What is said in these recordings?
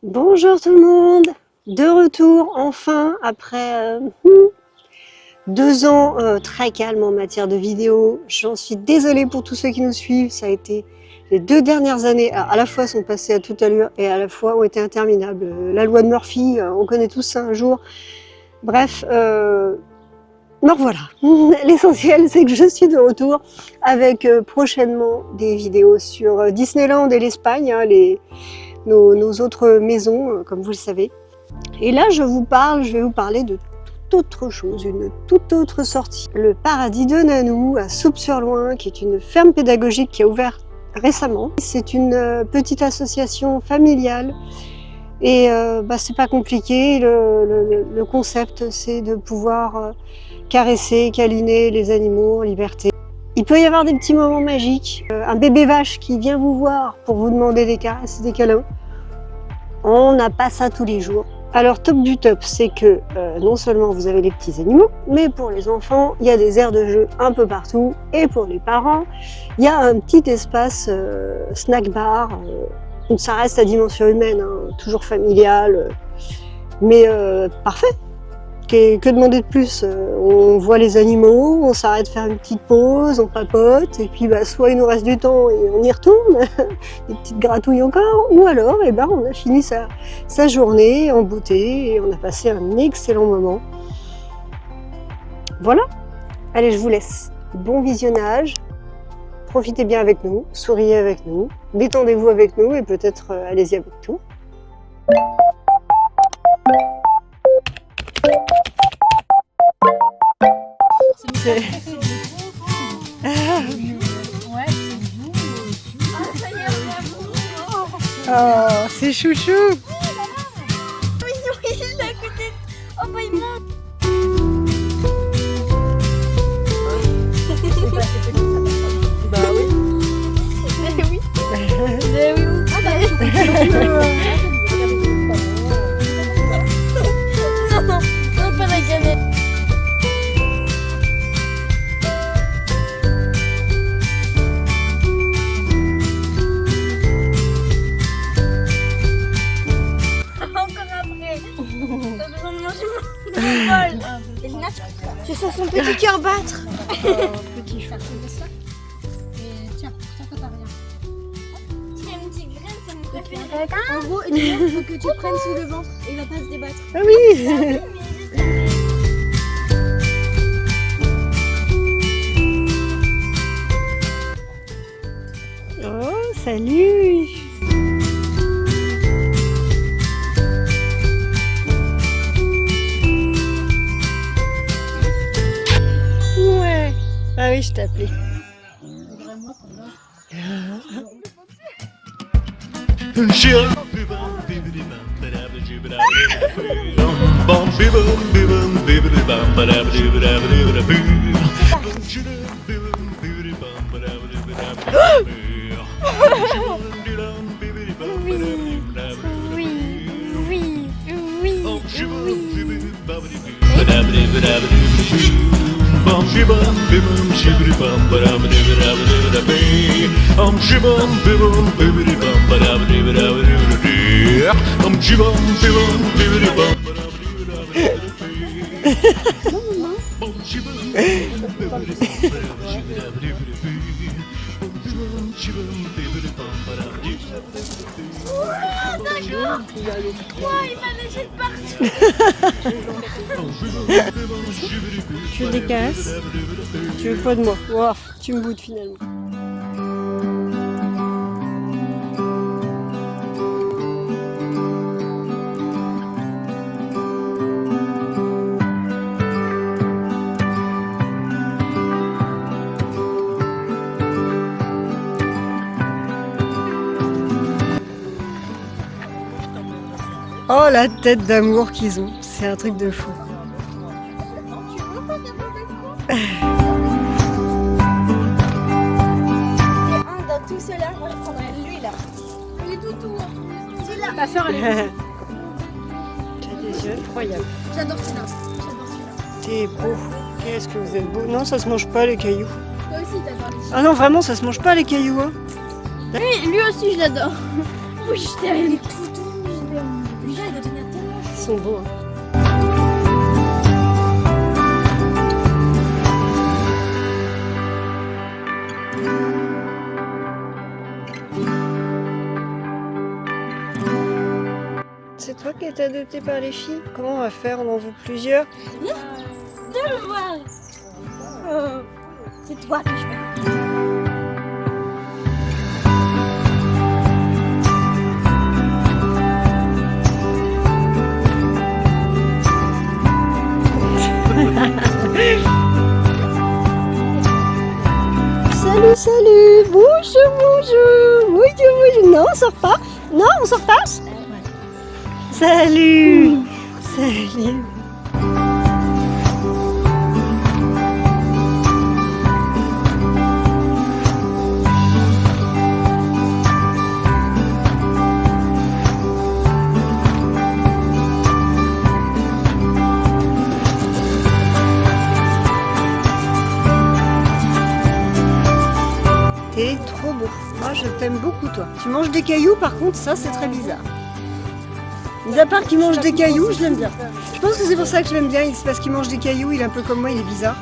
Bonjour tout le monde, de retour enfin après 2 ans très calmes en matière de vidéos. J'en suis désolée pour tous ceux qui nous suivent, ça a été les 2 dernières années à la fois sont passées à toute allure et à la fois ont été interminables. La loi de Murphy, on connaît tous ça un jour. Bref, me revoilà. L'essentiel c'est que je suis de retour avec prochainement des vidéos sur Disneyland et l'Espagne, hein, nos autres maisons, comme vous le savez. Et là, je vais vous parler de toute autre chose, une toute autre sortie. Le Paradis de Nanou à Souppes-sur-Loing, qui est une ferme pédagogique qui a ouvert récemment. C'est une petite association familiale et c'est pas compliqué. Le concept, c'est de pouvoir caresser, câliner les animaux en liberté. Il peut y avoir des petits moments magiques, un bébé vache qui vient vous voir pour vous demander des caresses et des câlins. On n'a pas ça tous les jours. Alors top du top, c'est que non seulement vous avez les petits animaux, mais pour les enfants, il y a des aires de jeu un peu partout. Et pour les parents, il y a un petit espace snack bar. Donc ça reste à dimension humaine, hein, toujours familial, mais parfait. Que demander de plus? On voit les animaux, on s'arrête faire une petite pause, on papote, et puis soit il nous reste du temps et on y retourne, des petites gratouilles encore, ou alors on a fini sa journée en beauté et on a passé un excellent moment. Voilà, allez, je vous laisse. Bon visionnage, profitez bien avec nous, souriez avec nous, détendez-vous avec nous et peut-être allez-y à votre tour. Oh, c'est chouchou. Oui, il est à côté. Oh, bah il monte. Bah oui. Mais oui. Mais oui. Ah bah oui. Non, pas la gamelle. Je sens son petit cœur battre. Petit chou. Et tiens, toi t'as rien. Il y a une petite graine, ça me fait. En gros, il faut que tu le prennes sous le ventre et il va pas se débattre. Ah oui. Oh, salut. Ouais. Ah oui, je t'ai appelé. Il m'a lâché de partout. Tu veux des caresses? Tu veux quoi de moi? Wow, tu me boudes finalement. Oh, la tête d'amour qu'ils ont, c'est un truc de fou. Dans tout cela, moi je prendrais lui là. Il est tout doux. Celui-là. Ta soeur, elle est. Tu as des yeux incroyables. J'adore celui-là. J'adore celui-là. T'es beau. Qu'est-ce que vous êtes beau. Non, ça se mange pas les cailloux. Toi aussi, t'adores les Ah non, vraiment, ça se mange pas les cailloux. Hein. Lui aussi, je l'adore. Oui, je t'aime. Il est tout doux, je l'aime. Celui-là, il va devenir tellement Ils sont beaux. Hein. C'est toi qui es adopté par les filles? Comment on va faire? On en veut plusieurs? Viens le voir. Oh, c'est toi que je veux. Salut, salut! Bonjour, bonjour! Bonjour, bonjour! Non, on sort pas! Non, on sort pas! Salut! Salut! T'es trop beau. Moi, je t'aime beaucoup, toi. Tu manges des cailloux, par contre, ça, c'est très bizarre. Mis à part qu'il mange des cailloux, je l'aime bien. Je pense que c'est pour ça que je l'aime bien. C'est parce qu'il mange des cailloux, il est un peu comme moi, il est bizarre.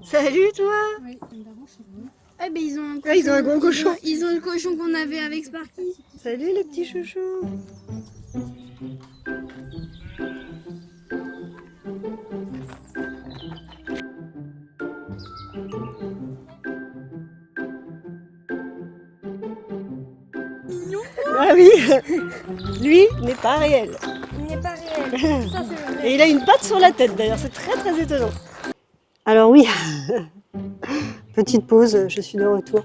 Salut, toi! Oui, eh ben ils ont un cochon. Ah, ils ont un gros cochon. Ils ont le cochon qu'on avait avec Sparky. Salut, les petits chouchous! Ah oui, lui n'est pas réel. Il n'est pas réel. Ça, c'est vrai. Et il a une patte sur la tête d'ailleurs, c'est très très étonnant. Alors oui, petite pause, je suis de retour.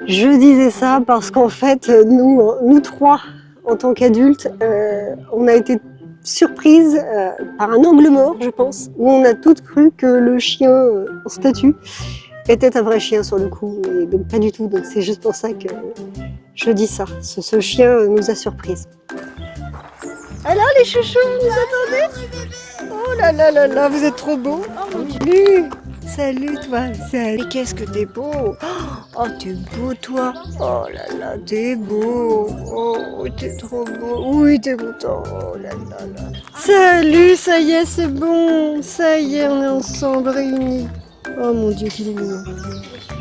Je disais ça parce qu'en fait, nous trois, en tant qu'adultes, on a été surprises par un angle mort, je pense, où on a toutes cru que le chien en statue était un vrai chien sur le coup, mais donc pas du tout. Donc c'est juste pour ça que je dis ça. Ce chien nous a surprises. Alors les chouchous, vous nous attendez? Oh là là là là, vous êtes trop beaux. Salut, salut toi. Salut. Mais qu'est-ce que t'es beau. Oh, t'es beau toi. Oh là là, t'es beau. Oh, t'es trop beau. Oui, t'es content. Oh là là là. Salut, ça y est, c'est bon. Ça y est, on est ensemble réunis. Oh mon Dieu, qu'il est mignon.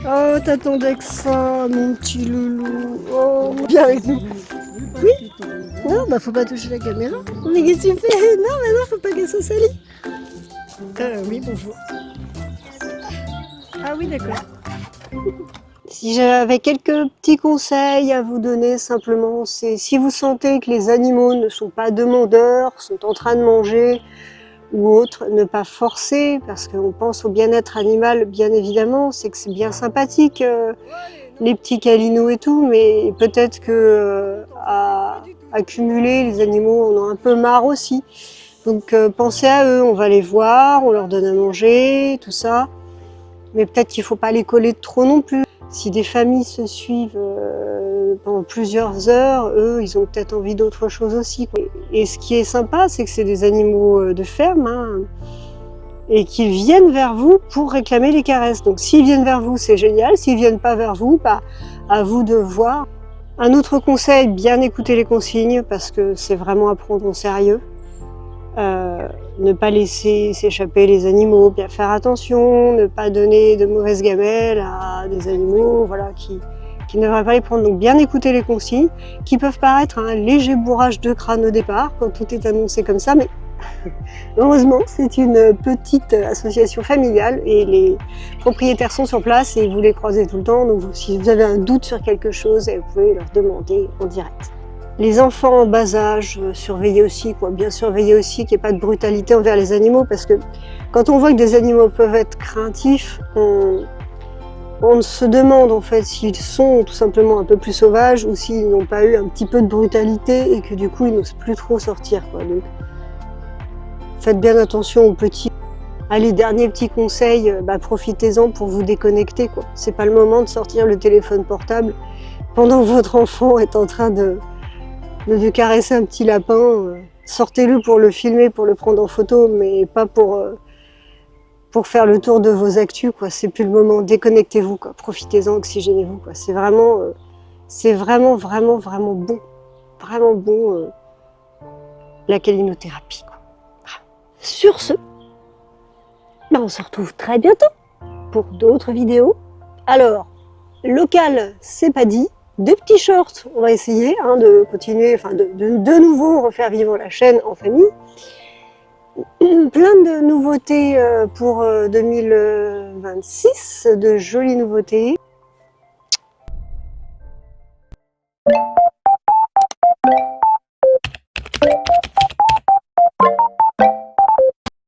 Oh, t'attendais que ça, mon petit loulou. Oh, viens avec nous. Oui? Non, bah faut pas toucher la caméra. Mais qu'est-ce que tu fais? Non, mais non, faut pas qu'elle soit salie. Oui, bonjour. Ah oui, d'accord. Si j'avais quelques petits conseils à vous donner simplement, c'est si vous sentez que les animaux ne sont pas demandeurs, sont en train de manger ou autre, ne pas forcer, parce qu'on pense au bien-être animal, bien évidemment, c'est que c'est bien sympathique, les petits câlinous et tout, mais peut-être que à accumuler, les animaux en ont un peu marre aussi. Donc pensez à eux, on va les voir, on leur donne à manger, tout ça. Mais peut-être qu'il ne faut pas les coller trop non plus. Si des familles se suivent pendant plusieurs heures, eux, ils ont peut-être envie d'autre chose aussi. Et ce qui est sympa, c'est que c'est des animaux de ferme, hein, et qu'ils viennent vers vous pour réclamer les caresses. Donc s'ils viennent vers vous, c'est génial. S'ils ne viennent pas vers vous, bah, à vous de voir. Un autre conseil, bien écouter les consignes, parce que c'est vraiment à prendre au sérieux. Ne pas laisser s'échapper les animaux, bien faire attention, ne pas donner de mauvaises gamelles à des animaux voilà, qui ne devraient pas les prendre. Donc bien écouter les consignes, qui peuvent paraître un léger bourrage de crâne au départ, quand tout est annoncé comme ça, mais heureusement c'est une petite association familiale et les propriétaires sont sur place et vous les croisez tout le temps, donc si vous avez un doute sur quelque chose, vous pouvez leur demander en direct. Les enfants en bas âge, surveillez aussi, bien surveiller aussi qu'il n'y ait pas de brutalité envers les animaux, parce que quand on voit que des animaux peuvent être craintifs, on se demande en fait s'ils sont tout simplement un peu plus sauvages ou s'ils n'ont pas eu un petit peu de brutalité et que du coup ils n'osent plus trop sortir. Donc faites bien attention aux petits. Allez, dernier petit conseil, profitez-en pour vous déconnecter, quoi. C'est pas le moment de sortir le téléphone portable pendant que votre enfant est en train de caresser un petit lapin. Sortez-le pour le filmer, pour le prendre en photo, mais pas pour faire le tour de vos actus, quoi. C'est plus le moment. Déconnectez-vous, quoi. Profitez-en, oxygénez-vous, quoi. C'est vraiment, vraiment bon. Vraiment bon, la calinothérapie, quoi. Sur ce, on se retrouve très bientôt pour d'autres vidéos. Alors, local, c'est pas dit. Deux petits shorts, on va essayer de continuer, enfin de nouveau refaire vivre la chaîne en famille. Plein de nouveautés pour 2026, de jolies nouveautés.